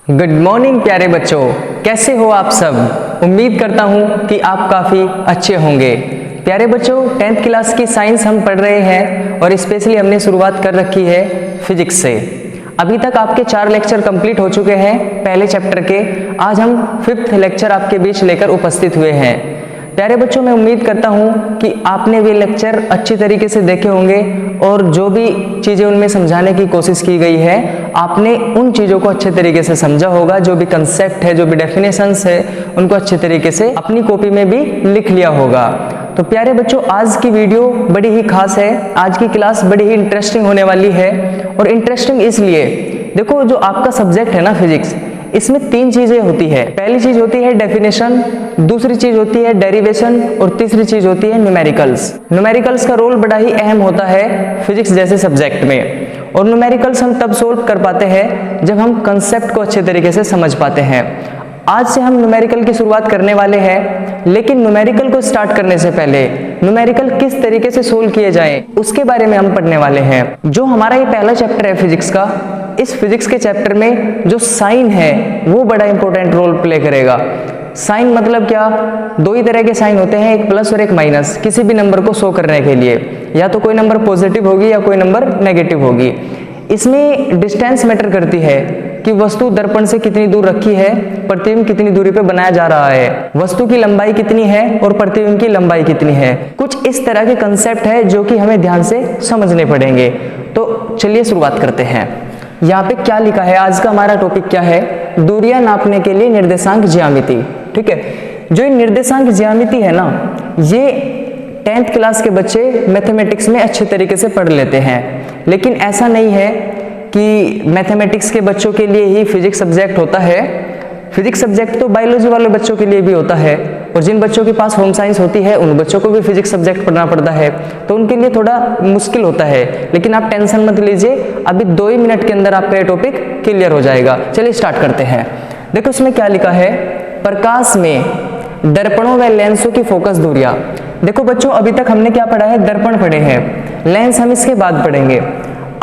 Good morning प्यारे बच्चों, कैसे हो आप सब। उम्मीद करता हूँ कि आप काफ़ी अच्छे होंगे। प्यारे बच्चों, 10th क्लास की साइंस हम पढ़ रहे हैं और स्पेशली हमने शुरुआत कर रखी है फिजिक्स से। अभी तक आपके 4 लेक्चर कंप्लीट हो चुके हैं पहले चैप्टर के। आज हम 5th लेक्चर आपके बीच लेकर उपस्थित हुए हैं। प्यारे बच्चों, मैं उम्मीद करता हूँ कि आपने वे लेक्चर अच्छी तरीके से देखे होंगे और जो भी चीज़ें उनमें समझाने की कोशिश की गई है आपने उन चीज़ों को अच्छे तरीके से समझा होगा। जो भी कंसेप्ट है, जो भी डेफिनेशंस है, उनको अच्छे तरीके से अपनी कॉपी में भी लिख लिया होगा। तो प्यारे बच्चों, आज की वीडियो बड़ी ही खास है। आज की क्लास बड़ी ही इंटरेस्टिंग होने वाली है। और इंटरेस्टिंग इसलिए, देखो जो आपका सब्जेक्ट है ना फिजिक्स, इसमें 3 चीजें होती है। पहली चीज होती है डेफिनेशन, दूसरी चीज होती है डेरिवेशन और तीसरी चीज होती है न्यूमेरिकल्स। न्यूमेरिकल्स का रोल बड़ा ही अहम होता है फिजिक्स जैसे सब्जेक्ट में। और न्यूमेरिकल्स हम तब सोल्व कर पाते हैं जब हम कंसेप्ट को अच्छे तरीके से समझ पाते हैं। आज से हम न्यूमेरिकल की शुरुआत करने वाले हैं, लेकिन न्यूमेरिकल को स्टार्ट करने से पहले न्यूमेरिकल किस तरीके से सोल्व किए जाएं उसके बारे में हम पढ़ने वाले हैं। जो हमारा ये पहला चैप्टर है फिजिक्स का, इस फिजिक्स के चैप्टर में जो साइन है वो बड़ा इंपॉर्टेंट रोल प्ले करेगा। साइन मतलब क्या? 2 ही तरह के साइन होते हैं, एक प्लस और एक माइनस, किसी भी नंबर को शो करने के लिए। या तो कोई नंबर पॉजिटिव होगी या कोई नंबर नेगेटिव होगी। इसमें डिस्टेंस मैटर करती है कि वस्तु दर्पण से कितनी दूर रखी है, प्रतिबिंब कितनी दूरी पे बनाया जा रहा है, वस्तु की लंबाई कितनी है और प्रतिबिंब की लंबाई कितनी है। कुछ इस तरह के कंसेप्ट है जो कि हमें ध्यान से समझने पड़ेंगे। तो चलिए शुरुआत करते हैं। यहाँ पे क्या लिखा है, आज का हमारा टॉपिक क्या है? दूरियां नापने के लिए निर्देशांक ज्यामिति। ठीक है, जो ये निर्देशांक ज्यामिति है ना, ये 10th क्लास के बच्चे मैथमेटिक्स में अच्छे तरीके से पढ़ लेते हैं। लेकिन ऐसा नहीं है कि मैथमेटिक्स के बच्चों के लिए ही फिजिक्स सब्जेक्ट होता है। फिजिक्स सब्जेक्ट तो बायोलॉजी वाले बच्चों के लिए भी होता है, और जिन बच्चों के पास होम साइंस होती है उन बच्चों को भी फिजिक्स सब्जेक्ट पढ़ना पड़ता है, तो उनके लिए थोड़ा मुश्किल होता है। लेकिन आप टेंशन मत लीजिए, अभी 2 ही मिनट के अंदर आपका ये टॉपिक क्लियर हो जाएगा। चलिए स्टार्ट करते हैं। देखो इसमें क्या लिखा है, प्रकाश में दर्पणों व लेंसों की फोकस दूरियां। देखो बच्चों, अभी तक हमने क्या पढ़ा है? दर्पण पढ़े हैं, लेंस हम इसके बाद पढ़ेंगे।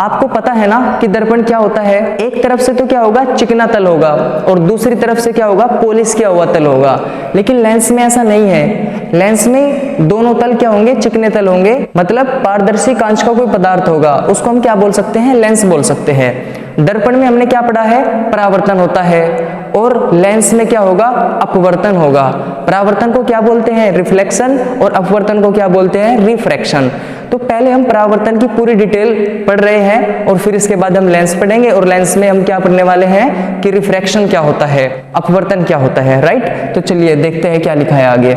आपको पता है ना कि दर्पण क्या होता है? एक तरफ से तो क्या होगा, चिकना तल होगा, और दूसरी तरफ से क्या होगा, पॉलिश किया हुआ तल होगा। लेकिन लेंस में ऐसा नहीं है। लेंस में दोनों तल क्या होंगे? चिकने तल होंगे। मतलब पारदर्शी कांच का कोई पदार्थ होगा, उसको हम क्या बोल सकते हैं? लेंस बोल सकते हैं। दर्पण में हमने क्या पढ़ा है? परावर्तन होता है, और लेंस में क्या होगा? अपवर्तन होगा। परावर्तन को क्या बोलते हैं? रिफ्लेक्शन, और अपवर्तन को क्या बोलते हैं? रिफ्रैक्शन। तो पहले हम परावर्तन की पूरी डिटेल पढ़ रहे हैं और फिर इसके बाद हम लेंस पढ़ेंगे, और लेंस में हम क्या पढ़ने वाले हैं कि रिफ्रैक्शन क्या होता है, अपवर्तन क्या होता है। राइट, तो चलिए देखते हैं क्या लिखा है आगे।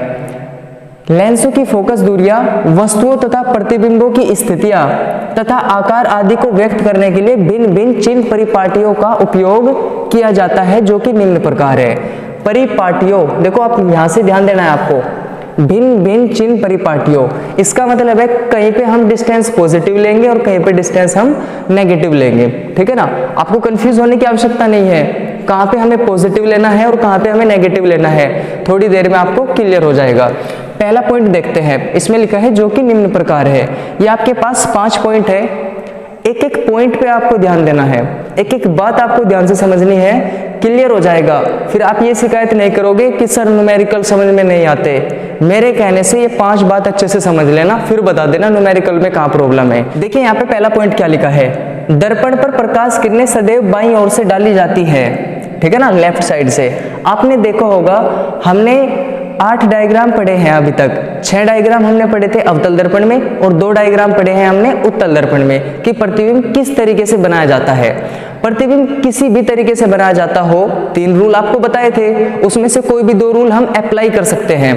लेंसों की फोकस दूरियां वस्तुओं तथा प्रतिबिंबों की स्थितियां तथा आकार आदि को व्यक्त करने के लिए भिन्न भिन्न चिन्ह परिपाटियों का उपयोग किया जाता है, जो कि निम्न प्रकार है। परिपाटियों, देखो आप यहां से ध्यान देना है आपको, भिन्न भिन्न चिन्ह परिपाटियों। इसका मतलब है कहीं पे हम डिस्टेंस पॉजिटिव लेंगे और कहीं पे डिस्टेंस हम नेगेटिव लेंगे। ठीक है ना, आपको कंफ्यूज होने की आवश्यकता नहीं है कहाँ पे हमें पॉजिटिव लेना है और कहाँ पे हमें नेगेटिव लेना है। थोड़ी देर में आपको क्लियर हो जाएगा। पहला पॉइंट देखते हैं, इसमें लिखा है जो कि निम्न प्रकार है। ये आपके पास 5 पॉइंट है, एक एक पॉइंट पे आपको ध्यान देना है, एक एक बात आपको ध्यान से समझनी है, क्लियर हो जाएगा। फिर आप ये शिकायत नहीं करोगे कि सर न्यूमेरिकल समझ में नहीं आते। मेरे कहने से ये 5 बात अच्छे से समझ लेना, फिर बता देना न्यूमेरिकल में कहाँ प्रॉब्लम है। देखिए यहाँ पे पहला पॉइंट क्या लिखा है, दर्पण पर प्रकाश किरणें सदैव बाईं ओर से डाली जाती है। ठीक है ना, लेफ्ट साइड से। आपने देखा होगा, हमने 8 डायग्राम पढ़े हैं अभी तक। 6 डायग्राम हमने पढ़े थे अवतल दर्पण में, और 2 डायग्राम पढ़े हैं हमने उत्तल दर्पण में, कि प्रतिबिंब किस तरीके से बनाया जाता है। प्रतिबिंब किसी भी तरीके से बनाया जाता हो, 3 रूल आपको बताए थे, उसमें से कोई भी 2 रूल हम अप्लाई कर सकते हैं,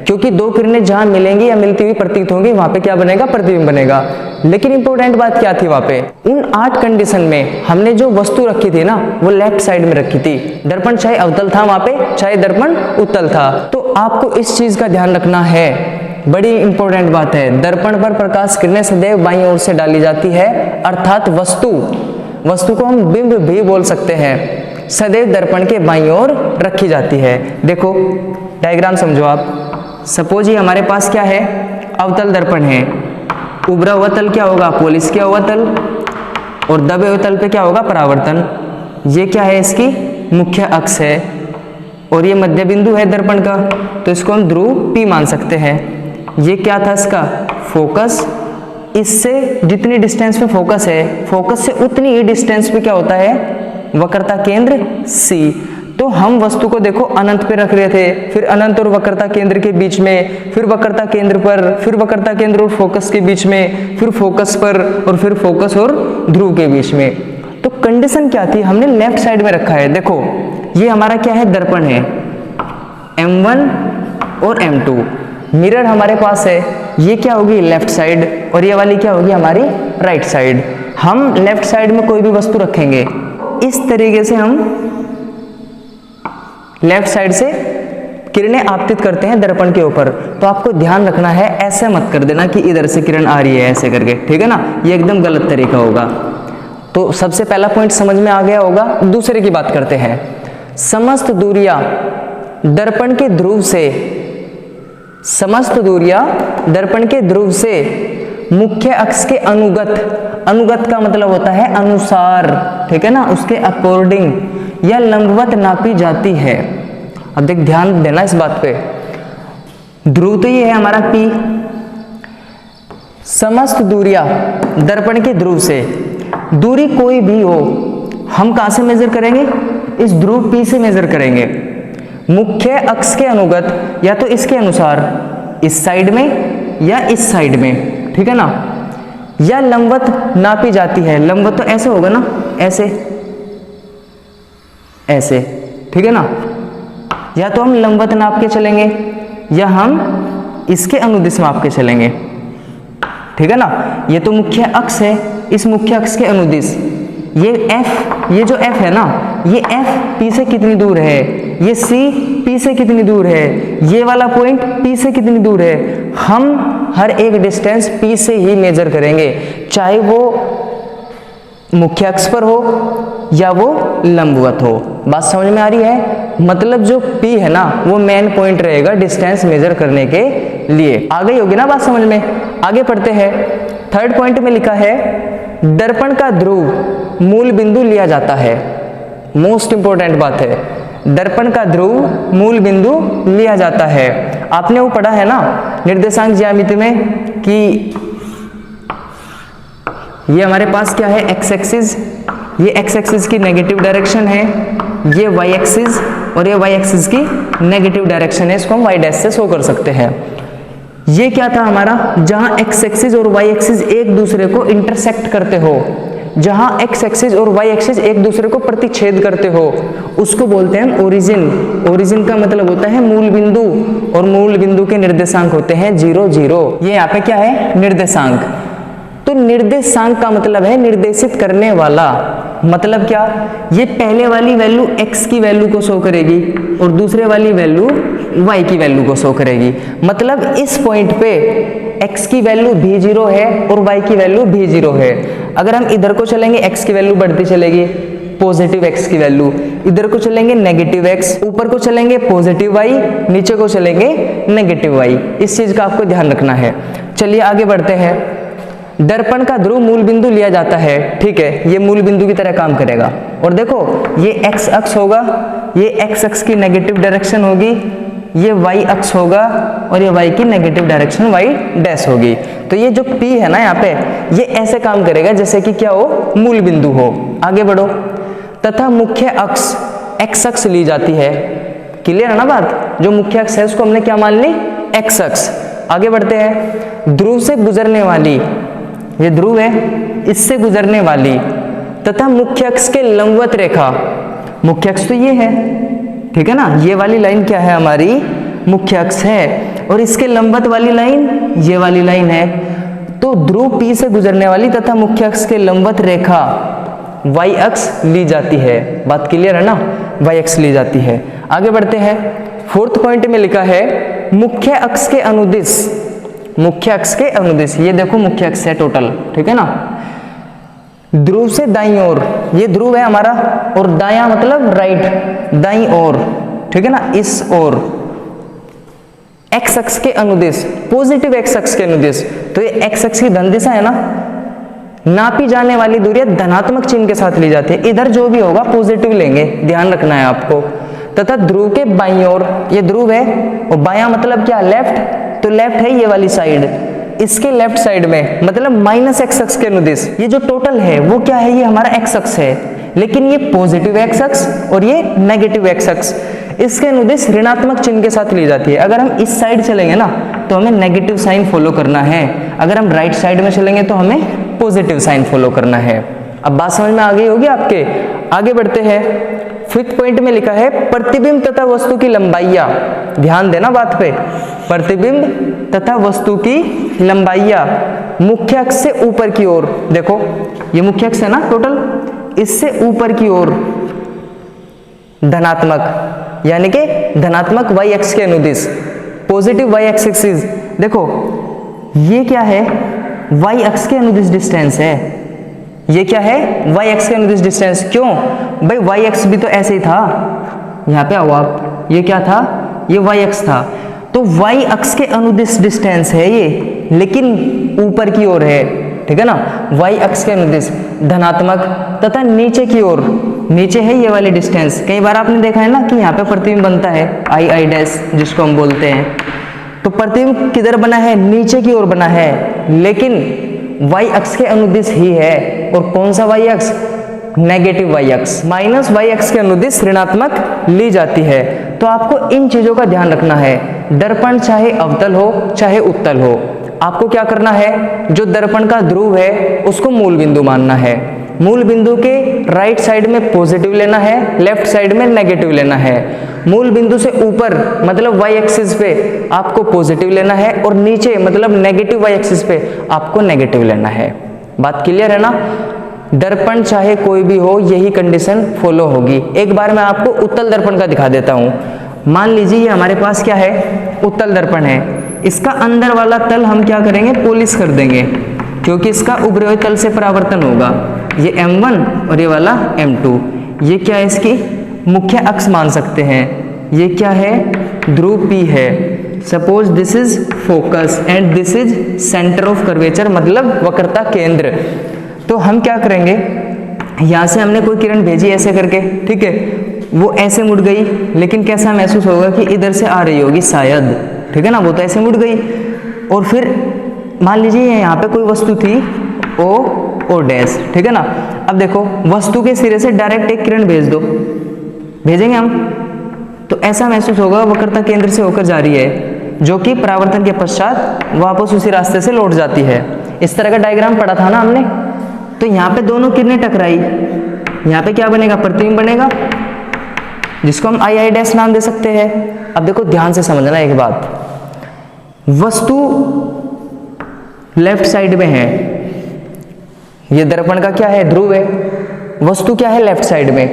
क्योंकि 2 किरणें जहां मिलेंगी या मिलती हुई प्रतीत होंगी वहां पे क्या बनेगा? प्रतिबिंब बनेगा। लेकिन इंपॉर्टेंट बात क्या थी वहां पे? उन 8 कंडीशन में हमने जो वस्तु रखी थी ना, वो लेफ्ट साइड में रखी थी। दर्पण चाहे अवतल था वहां पे, चाहे दर्पण उत्तल था। तो आपको इस चीज का ध्यान रखना है, बड़ी इंपॉर्टेंट बात है। दर्पण पर प्रकाश किरणें सदैव बाईं ओर से डाली जाती है, अर्थात वस्तु को हम बिंब भी बोल सकते हैं, सदैव दर्पण के बाईं ओर रखी जाती है। देखो डायग्राम समझो आप। सपोज ये हमारे पास क्या है? अवतल दर्पण है। उभरा हुआ तल क्या होगा? पॉलिश किया हुआ तल, और दबे हुए तल पे क्या होगा? परावर्तन। ये क्या है? इसकी मुख्य अक्ष है और ये मध्य बिंदु है दर्पण का, तो इसको हम ध्रुव P मान सकते हैं। ये क्या था इसका फोकस, इससे जितनी डिस्टेंस पे फोकस है, फोकस से उतनी ही डिस्टेंस पे क्या होता है वक्रता केंद्र C। तो हम वस्तु को देखो अनंत पे रख रहे थे, फिर अनंत और वक्रता केंद्र के बीच में, फिर वक्रता केंद्र पर, फिर वक्रता केंद्र और फोकस के बीच में, फिर फोकस पर और फिर फोकस और ध्रुव के बीच में। तो कंडीशन क्या थी, हमने लेफ्ट साइड में रखा है। देखो ये हमारा क्या है दर्पण है M1 और M2, मिरर हमारे पास है, ये क्या होगी लेफ्ट साइड और ये वाली क्या होगी हमारी राइट साइड। हम लेफ्ट साइड में कोई भी वस्तु रखेंगे, इस तरीके से हम लेफ्ट साइड से किरणें आपतित करते हैं दर्पण के ऊपर। तो आपको ध्यान रखना है, ऐसे मत कर देना कि इधर से किरण आ रही है ऐसे करके, ठीक है ना, ये एकदम गलत तरीका होगा। तो सबसे पहला पॉइंट समझ में आ गया होगा। दूसरे की बात करते हैं। समस्त दूरियां दर्पण के ध्रुव से, समस्त दूरियां दर्पण के ध्रुव से मुख्य अक्ष के अनुगत, अनुगत का मतलब होता है अनुसार, ठीक है ना, उसके अकॉर्डिंग या लंबवत नापी जाती है। अब देख ध्यान देना इस बात पे, ध्रुव तो ये है हमारा P, समस्त दूरियां दर्पण के ध्रुव से, दूरी कोई भी हो हम कहां से मेजर करेंगे, इस ध्रुव P से मेजर करेंगे। मुख्य अक्ष के अनुगत या तो इसके अनुसार, इस साइड में या इस साइड में, ठीक है ना, या लंबवत नापी जाती है। लंबवत तो ऐसे होगा ना, ऐसे ऐसे, ठीक है ना, या तो हम लंबवत नाप के चलेंगे या हम इसके अनुदिश माप के चलेंगे, ठीक है ना। ये तो मुख्य अक्ष है, इस मुख्य अक्ष के अनुदिश ये F, ये जो F है ना, ये F P से कितनी दूर है, ये C P से कितनी दूर है, ये वाला पॉइंट P से कितनी दूर है, हम हर एक डिस्टेंस P से ही मेजर करेंगे, चाहे वो मुख्य अक्ष पर हो या वो लंबवत हो। बात समझ में आ रही है? मतलब जो P है ना वो मेन पॉइंट रहेगा डिस्टेंस मेजर करने के लिए। आ गई होगी ना बात समझ में? आगे पढ़ते हैं। थर्ड पॉइंट में लिखा है दर्पण का ध्रुव मूल बिंदु लिया जाता है। मोस्ट इंपॉर्टेंट बात है, दर्पण का ध्रुव मूल बिंदु लिया जाता है। आपने वो पढ़ा है ना निर्देशांक ज्यामिति में कि ये हमारे पास क्या है, एक्स एक्सिस, ये एक्स एक्सिस की नेगेटिव डायरेक्शन है, ये वाई एक्सिस और ये वाई एक्सिस की नेगेटिव डायरेक्शन है, इसको हम वाई डैश से शो कर सकते हैं। ये क्या था हमारा, जहां एक्स एक्सिस और वाई एक्सिस एक दूसरे को इंटरसेक्ट करते हो, जहां एक्स एक्सिस और वाई एक्सिस एक दूसरे को प्रतिच्छेद करते हो, उसको बोलते हैं ओरिजिन। ओरिजिन का मतलब होता है मूल बिंदु, और मूल बिंदु के निर्देशांक होते हैं 0 0। ये यहाँ पे क्या है, निर्देशांक। तो निर्देशांक का मतलब है निर्देशित करने वाला। मतलब क्या, ये पहले वाली वैल्यू x की वैल्यू को शो करेगी और दूसरे वाली वैल्यू y की वैल्यू को शो करेगी। मतलब इस पॉइंट पे x की वैल्यू भी 0 है और y की वैल्यू भी 0 है। अगर हम इधर को चलेंगे x की वैल्यू बढ़ती चलेगी, पॉजिटिव x की वैल्यू, इधर को चलेंगे नेगेटिव x, ऊपर को चलेंगे पॉजिटिव y, नीचे को चलेंगे नेगेटिव y। इस चीज का आपको ध्यान रखना है। चलिए आगे बढ़ते हैं। दर्पण का ध्रुव मूल बिंदु लिया जाता है, ठीक है, ये मूल बिंदु की तरह काम करेगा। और देखो ये x अक्ष होगा, ये x अक्ष की नेगेटिव डायरेक्शन होगी, ये y अक्ष होगा और ये y की नेगेटिव डायरेक्शन y डैश होगी। तो ये जो P है ना यहाँ पे, ये ऐसे काम करेगा जैसे कि क्या हो, मूल बिंदु हो। आगे बढ़ो। तथा मुख्य अक्ष x अक्ष ली जाती है। क्लियर है ना बात? जो मुख्य अक्ष है उसको हमने क्या मान ली, x अक्ष। आगे बढ़ते हैं। ध्रुव से गुजरने वाली, ये ध्रुव है, इससे गुजरने वाली तथा मुख्य अक्ष के लंबवत रेखा, मुख्य अक्ष तो ये है, ठीक है ना, ये वाली लाइन क्या है हमारी, मुख्य अक्ष है, और इसके लंबवत वाली लाइन ये वाली लाइन है। तो ध्रुव P से गुजरने वाली तथा मुख्य अक्ष के लंबवत रेखा y अक्ष ली जाती है। बात क्लियर है ना, y अक्ष ली जाती है। आगे बढ़ते हैं। फोर्थ पॉइंट में लिखा है मुख्य अक्ष के अनुदिश, मुख्य अक्ष के अनुदिश, ये देखो मुख्य अक्ष है टोटल, ठीक है ना। ध्रुव से दाईं ओर, ये ध्रुव है हमारा, और दायां मतलब राइट, दाईं ओर, ठीक है ना, इस ओर एक्स अक्ष के अनुदिश, पॉजिटिव एक्स अक्ष के अनुदिश। तो ये एक्स अक्ष की धन दिशा है ना, नापी जाने वाली दूरी धनात्मक चिन्ह के साथ ली जाती है, इधर जो भी होगा पॉजिटिव लेंगे, ध्यान रखना है आपको। तथा ध्रुव के बाईं ओर, ये ध्रुव है और बायां मतलब क्या, लेफ्ट, तो लेफ्ट है ये वाली साइड, इसके लेफ्ट साइड में मतलब माइनस एक्स अक्ष के अनुदिश ये जो टोटल है वो क्या है, ये हमारा एक्स अक्ष है, लेकिन ये पॉजिटिव एक्स अक्ष और ये नेगेटिव एक्स अक्ष, इसके अनुदिश ऋणात्मक चिन्ह के साथ ली जाती है। अगर हम इस साइड चलेंगे ना तो हमें नेगेटिव साइन फॉलो करना है, अगर हम राइट साइड में चलेंगे तो हमें पॉजिटिव साइन फॉलो करना है। अब बात समझ में आ गई होगी आपके। आगे बढ़ते हैं, फिफ्थ पॉइंट में लिखा है प्रतिबिंब तथा वस्तु की लंबाइयां, ध्यान देना बात पे, प्रतिबिंब तथा वस्तु की लंबाइयां मुख्य अक्ष से ऊपर की ओर, देखो ये मुख्य अक्ष है ना टोटल, इससे ऊपर की ओर धनात्मक यानी कि धनात्मक वाई एक्स के अनुदिश, पॉजिटिव वाई एक्स एक्सिस, देखो ये क्या है, वाई अक्ष के अनुदिश डिस्टेंस है, ये क्या है, वाई एक्स के अनुदिश डिस्टेंस। क्यों भाई, वाई एक्स भी तो ऐसे ही था, यहाँ पे आओ आप, ये क्या था, ये वाई एक्स था, तो वाई अक्ष के अनुदिश डिस्टेंस है ये, लेकिन ऊपर की ओर है, ठीक है ना, वाई अक्ष के अनुदिश धनात्मक तथा नीचे की ओर, नीचे है ये वाली डिस्टेंस। कई बार आपने देखा है ना कि यहाँ पे प्रतिबिंब बनता है आई आई डैश जिसको हम बोलते हैं, तो प्रतिबिंब किधर बना है, नीचे की ओर बना है, लेकिन वाई अक्ष के अनुदिश ही है, और कौन सा वाई अक्ष, नेगेटिव वाई अक्ष, माइनस वाई अक्ष के अनुदिश ऋणात्मक ली जाती है। तो आपको इन चीजों का ध्यान रखना है, दर्पण चाहे अवतल हो चाहे उत्तल हो, आपको क्या करना है, जो दर्पण का ध्रुव है उसको मूल बिंदु मानना है, मूल बिंदु के राइट साइड में पॉजिटिव लेना है, लेफ्ट साइड में नेगेटिव लेना है, मूल बिंदु से ऊपर मतलब वाई एक्सिस पे आपको पॉजिटिव लेना है, और नीचे मतलब नेगेटिव वाई एक्सिस पे आपको नेगेटिव लेना है। बात क्लियर है ना, दर्पण चाहे कोई भी हो यही कंडीशन फॉलो होगी। एक बार मैं आपको उत्तल दर्पण का दिखा देता हूं, मान लीजिए ये हमारे पास क्या है, उत्तल दर्पण है, इसका अंदर वाला तल हम क्या करेंगे, पॉलिश कर देंगे, क्योंकि इसका उभरे तल से परावर्तन होगा, ये M1 और ये वाला M2, ये क्या है, इसकी मुख्य अक्ष मान सकते हैं, ये क्या है, ध्रुव P है, suppose this is focus and this is centre of curvature मतलब वक्रता केंद्र। तो हम क्या करेंगे, यहाँ से हमने कोई किरण भेजी ऐसे करके, ठीक है, वो ऐसे मुड़ गई, लेकिन कैसा महसूस होगा कि इधर से आ रही होगी शायद, ठीक है ना, वो तो ऐसे मुड़ गई, और फिर मान लीजिए यहाँ पे कोई वस्तु थी ओ डैश, ठीक है ना, अब देखो वस्तु के सिरे से डायरेक्ट एक किरण भेज दो, भेजेंगे हम, तो ऐसा महसूस होगा वक्रता केंद्र से होकर जा रही है, जो कि परावर्तन के पश्चात वापस उसी रास्ते से लौट जाती है। इस तरह का डायग्राम पढ़ा था ना हमने। तो यहाँ पे दोनों किरणें टकराई, यहाँ पे क्या बनेगा, प्रतिबिंब बनेगा, जिसको हम आई आई डैश नाम दे सकते हैं। अब देखो ध्यान से समझना एक बात, वस्तु लेफ्ट साइड में है, ये दर्पण का क्या है, ध्रुव है, वस्तु क्या है, लेफ्ट साइड में,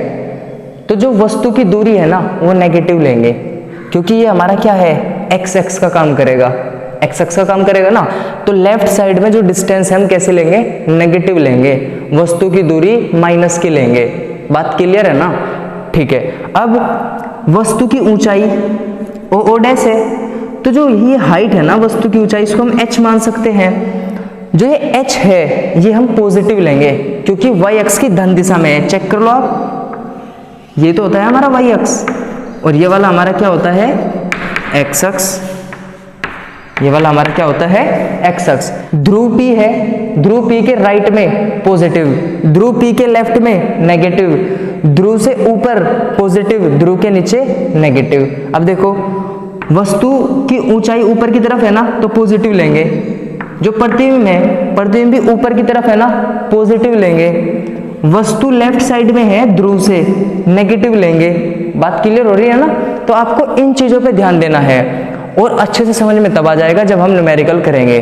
तो जो वस्तु की दूरी है ना वो नेगेटिव लेंगे, क्योंकि ये हमारा क्या है, एक्स एक्स का काम करेगा, एक्स एक्स का काम करेगा ना, तो लेफ्ट साइड में जो डिस्टेंस है हम कैसे लेंगे, नेगेटिव लेंगे, वस्तु की दूरी माइनस की लेंगे। बात क्लियर है ना, ठीक है। अब वस्तु की ऊंचाई ओ डैश है, तो जो ये हाइट है ना वस्तु की ऊंचाई, इसको हम h मान सकते हैं। जो ये h है ये हम पॉजिटिव लेंगे, क्योंकि y अक्ष की धन दिशा में है। चेक कर लो आप, ये तो होता है हमारा y अक्ष, और ये वाला हमारा क्या होता है, x अक्ष, ये वाला हमारा क्या होता है, x अक्ष। ध्रुव P है, ध्रुव P के राइट में पॉजिटिव, ध्रुव P के लेफ्ट में नेगेटिव, ध्रुव से ऊपर पॉजिटिव, ध्रुव के नीचे नेगेटिव। अब देखो वस्तु की ऊंचाई ऊपर की तरफ है ना, तो पॉजिटिव लेंगे। जो प्रतिबिंब है, प्रतिबिंब भी ऊपर की तरफ है ना, पॉजिटिव लेंगे। वस्तु लेफ्ट साइड में है ध्रुव से, नेगेटिव लेंगे। बात क्लियर हो रही है ना। तो आपको इन चीजों पे ध्यान देना है, और अच्छे से समझ में तब आ जाएगा जब हम न्यूमेरिकल करेंगे।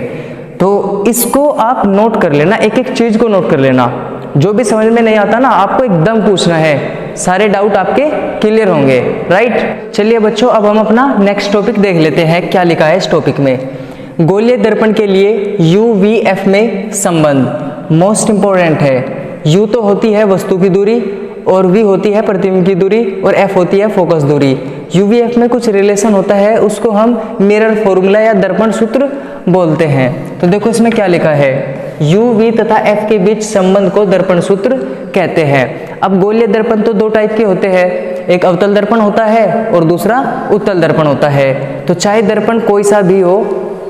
तो इसको आप नोट कर लेना, एक एक चीज को नोट कर लेना। जो भी समझ में नहीं आता ना, आपको एकदम पूछना है, सारे डाउट आपके क्लियर होंगे, राइट। चलिए बच्चों, अब हम अपना नेक्स्ट टॉपिक देख लेते हैं, क्या लिखा है इस टॉपिक में। गोलीय दर्पण के लिए UVF में संबंध मोस्ट इंपॉर्टेंट है। U तो होती है वस्तु की दूरी, और V होती है प्रतिबिंब की दूरी, और F होती है फोकस दूरी। UVF में कुछ रिलेशन होता है, उसको हम मिरर फॉर्मूला या दर्पण सूत्र बोलते हैं। तो देखो इसमें क्या लिखा है, u v तथा f के बीच संबंध को दर्पण सूत्र कहते हैं। अब गोलीय दर्पण तो दो टाइप के होते हैं, एक अवतल दर्पण होता है और दूसरा उत्तल दर्पण होता है। तो चाहे दर्पण कोई सा भी हो,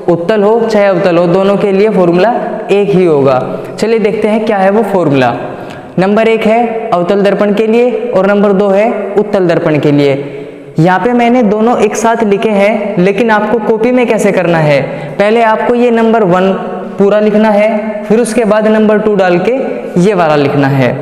उत्तल हो चाहे अवतल हो, दोनों के लिए फॉर्मूला एक ही होगा। चलिए देखते हैं क्या है वो फॉर्मूला। नंबर 1 है अवतल दर्पण के लिए और नंबर 2 है उत्तल दर्पण के लिए। यहाँ पे मैंने दोनों एक साथ लिखे हैं, लेकिन आपको कॉपी में कैसे करना है, पहले आपको ये नंबर 1 पूरा लिखना है, फिर उसके बाद नंबर 2 डाल के ये वाला लिखना है।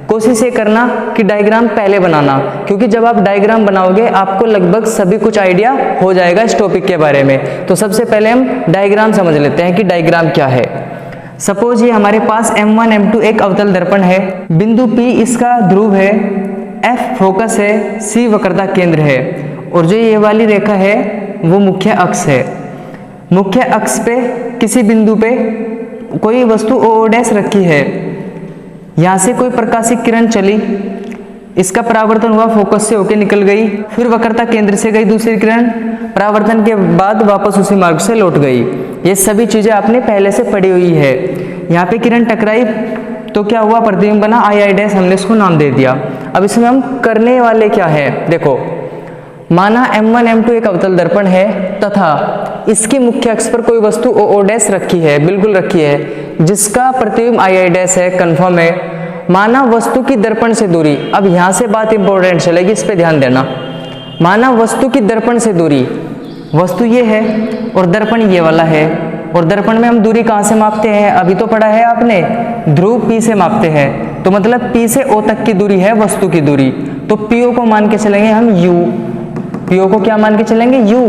कोशिश ये करना कि डायग्राम पहले बनाना, क्योंकि जब आप डायग्राम बनाओगे आपको लगभग सभी कुछ आइडिया हो जाएगा इस टॉपिक के बारे में। तो सबसे पहले हम डायग्राम समझ लेते हैं कि डायग्राम क्या है। सपोज ये हमारे पास M1 M2 एक अवतल दर्पण है, बिंदु P इसका ध्रुव है, F फोकस है, C वक्रता केंद्र है और जो ये वाली रेखा है वो मुख्य अक्ष है। मुख्य अक्ष पे किसी बिंदु पे कोई वस्तु OO' रखी है, यहाँ से कोई प्रकाशिक किरण चली, इसका परावर्तन हुआ, फोकस से होकर निकल गई, फिर वक्रता केंद्र से गई दूसरी किरण, परावर्तन के बाद वापस उसी मार्ग से लौट गई। ये सभी चीजें आपने पहले से पढ़ी हुई है। यहाँ पे किरण टकराई तो क्या हुआ, प्रतिबिंब बना II', हमने इसको नाम दे दिया। अब इसमें हम करने वाले क्या है, देखो माना M1 M2 एक अवतल दर्पण है तथा इसकी मुख्य अक्ष पर कोई वस्तु OO' रखी है, बिल्कुल रखी है, जिसका प्रतिबिंब II' है, कंफर्म है। माना वस्तु की दर्पण से दूरी, अब यहाँ से बात इंपॉर्टेंट चलेगी, इस पे ध्यान देना। माना वस्तु की दर्पण से दूरी, वस्तु ये है और दर्पण ये वाला है, और दर्पण में हम दूरी कहाँ से मापते हैं, अभी तो पढ़ा है आपने, ध्रुव P से मापते हैं। तो मतलब P से O तक की दूरी है वस्तु की दूरी, तो PO को मान के चलेंगे हम U, PO को क्या मान के चलेंगे U,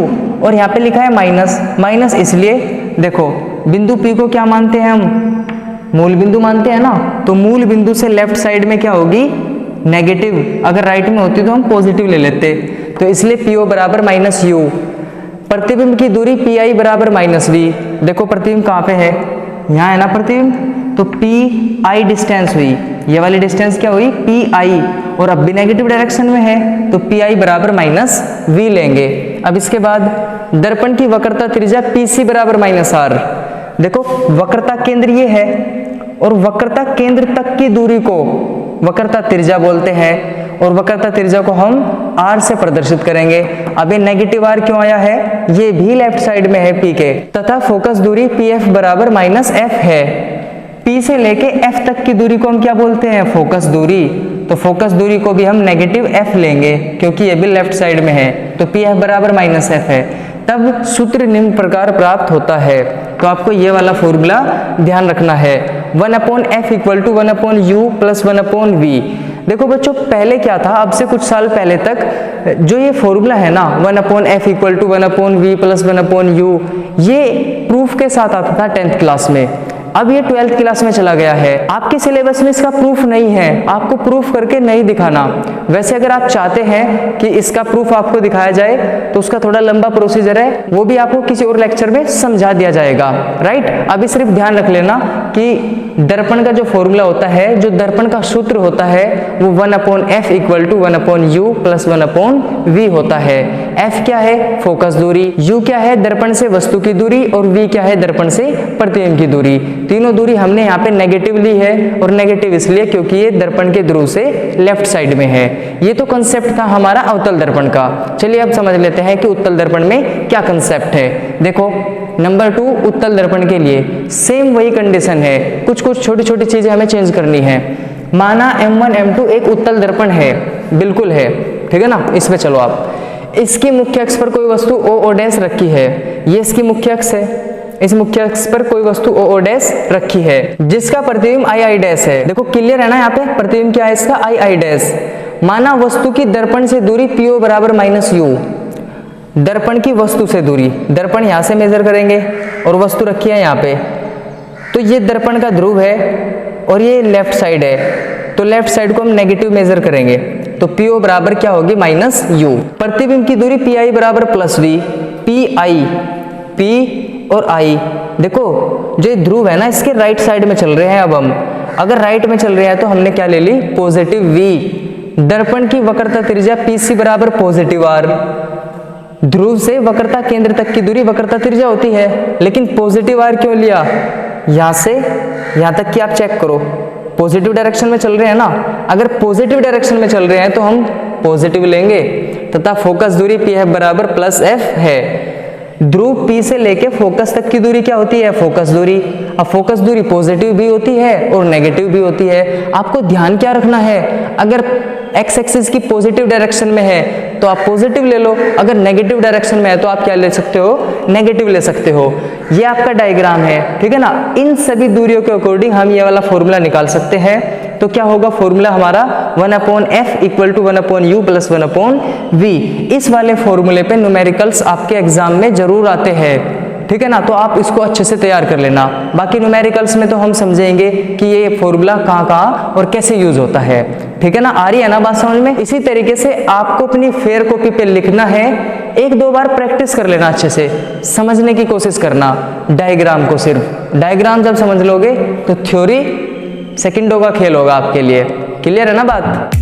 और यहाँ पे लिखा है माइनस, माइनस इसलिए देखो बिंदु P को क्या मानते हैं हम, मूल बिंदु मानते हैं ना, तो मूल बिंदु से लेफ्ट साइड में क्या होगी, नेगेटिव, अगर राइट में होती तो हम पॉजिटिव ले लेते, तो इसलिए PO बराबर -U। प्रतिबिंब की दूरी PI बराबर -V, देखो प्रतिबिंब कहाँ पे है, यहाँ है ना प्रतिबिंब, तो PI डिस्टेंस हुई, ये वाली डिस्टेंस क्या हुई PI, और अब भी नेगेटिव डायरेक्शन में है तो PI बराबर -V लेंगे। अब इसके बाद दर्पण की वक्रता त्रिज्या PC बराबर -R, देखो वक्रता केंद्र ये है और वक्रता केंद्र तक की दूरी को वक्रता त्रिज्या बोलते हैं, और वक्रता त्रिज्या को हम R से प्रदर्शित करेंगे। अब ये नेगेटिव R क्यों आया है, ये भी लेफ्ट साइड में है P के, तथा फोकस दूरी PF बराबर -F है। P से लेके F तक की दूरी को हम क्या बोलते हैं, फोकस दूरी, तो फोकस दूरी को भी हम नेगेटिव F लेंगे क्योंकि ये भी लेफ्ट साइड में है, तो PF बराबर -F है। तब सूत्र निम्न प्रकार प्राप्त होता है, तो आपको ये वाला फॉर्मूला ध्यान रखना है, 1/F = 1/U + 1/V। देखो बच्चों पहले क्या था, अब से कुछ साल पहले तक जो ये फॉर्मूला है ना 1/F = 1/V + 1/U, ये प्रूफ के साथ आता था 10th क्लास में। अब ये 12th क्लास में चला गया है, आपके सिलेबस में इसका प्रूफ नहीं है, आपको प्रूफ करके नहीं दिखाना। वैसे अगर आप चाहते हैं कि इसका प्रूफ आपको दिखाया जाए तो उसका थोड़ा लंबा प्रोसीजर है, वो भी आपको किसी और लेक्चर में समझा दिया जाएगा, राइट। अभी सिर्फ ध्यान रख लेना कि दर्पण का जो फॉर्मूला होता है, जो दर्पण का सूत्र होता है वो 1/F = 1/U + 1/V होता है। F क्या है, फोकस दूरी, U क्या है, दर्पण से वस्तु की दूरी, और V क्या है, दर्पण से प्रतिबिंब की दूरी। तीनों दूरी हमने यहाँ पे नेगेटिव ली है, और नेगेटिव इसलिए क्योंकि ये दर्पण के ध्रुव से लेफ्ट साइड में है। ये तो कंसेप्ट था हमारा अवतल दर्पण का। चलिए अब समझ लेते हैं कि उत्तल दर्पण में क्या कंसेप्ट है। देखो नंबर 2 उत्तल दर्पण के लिए सेम वही कंडीशन है, कुछ छोटी छोटी चीजें हमें चेंज करनी है। माना M1 M2 एक उत्तल दर्पण है, बिल्कुल है, ठीक है ना। इसमें चलो आप, इसकी मुख्य अक्ष पर कोई वस्तु OO' रखी है, ये इसकी मुख्य अक्ष है, इस मुख्य अक्ष पर कोई वस्तु OO' रखी है जिसका प्रतिबिंब II' है। देखो क्लियर है ना, यहाँ पे प्रतिबिंब क्या है इसका, II'। माना वस्तु की दर्पण से दूरी PO बराबर -U, दर्पण की वस्तु से दूरी, दर्पण यहाँ से मेजर करेंगे और वस्तु रखी है यहाँ पे, तो ये दर्पण का ध्रुव है और ये लेफ्ट साइड है, तो लेफ्ट साइड को हम नेगेटिव मेजर करेंगे, तो PO बराबर क्या होगी -U। प्रतिबिंब की दूरी PI बराबर +V, PI, P और I, देखो जो ये ध्रुव है ना इसके राइट साइड में चल रहे हैं। अब हम अगर राइट में चल रहे हैं तो हमने क्या ले ली, पॉजिटिव V। दर्पण की वक्रता त्रिज्या PC बराबर +R, ध्रुव से वक्रता केंद्र तक की दूरी वक्रता त्रिज्या होती है, लेकिन पॉजिटिव R क्यों लिया, यहाँ से यहाँ तक कि आप चेक करो, पॉजिटिव डायरेक्शन में चल रहे हैं ना। अगर पॉजिटिव डायरेक्शन में चल रहे हैं तो हम पॉजिटिव लेंगे तथा फोकस दूरी पी एफ बराबर प्लस एफ है। ध्रुव P से लेके फोकस तक की दूरी क्या होती है? फोकस दूरी। अब फोकस दूरी पॉजिटिव भी होती है और नेगेटिव भी होती है। आपको ध्यान क्या रखना है, अगर एक्स एक्सिस की पॉजिटिव डायरेक्शन में है तो आप पॉजिटिव ले लो, अगर नेगेटिव डायरेक्शन में है तो आप क्या ले सकते हो? नेगेटिव ले सकते हो। ये आपका डायग्राम है, ठीक है ना। इन सभी दूरियों के अकॉर्डिंग हम ये वाला फॉर्मूला निकाल सकते हैं। तो क्या होगा फॉर्मूला हमारा 1/f equal to 1/u plus 1/v। इस वाले फॉर्मूले पे न्यूमेरिकल्स आपके एग्जाम में जरूर आते हैं, ठीक है ना। तो आप इसको अच्छे से तैयार कर लेना। बाकी न्यूमेरिकल्स में तो हम समझेंगे कि ये फॉर्मूला कहाँ कहाँ और कैसे यूज होता है, ठीक है ना। आ रही है ना बात समझ में। इसी तरीके से आपको अपनी फेयर कॉपी पे लिखना है, एक दो बार प्रैक्टिस कर लेना, अच्छे से समझने की कोशिश करना डायग्राम को। सिर्फ डायग्राम जब समझ लोगे तो थ्योरी सेकंडों का खेल होगा आपके लिए। क्लियर है ना बात।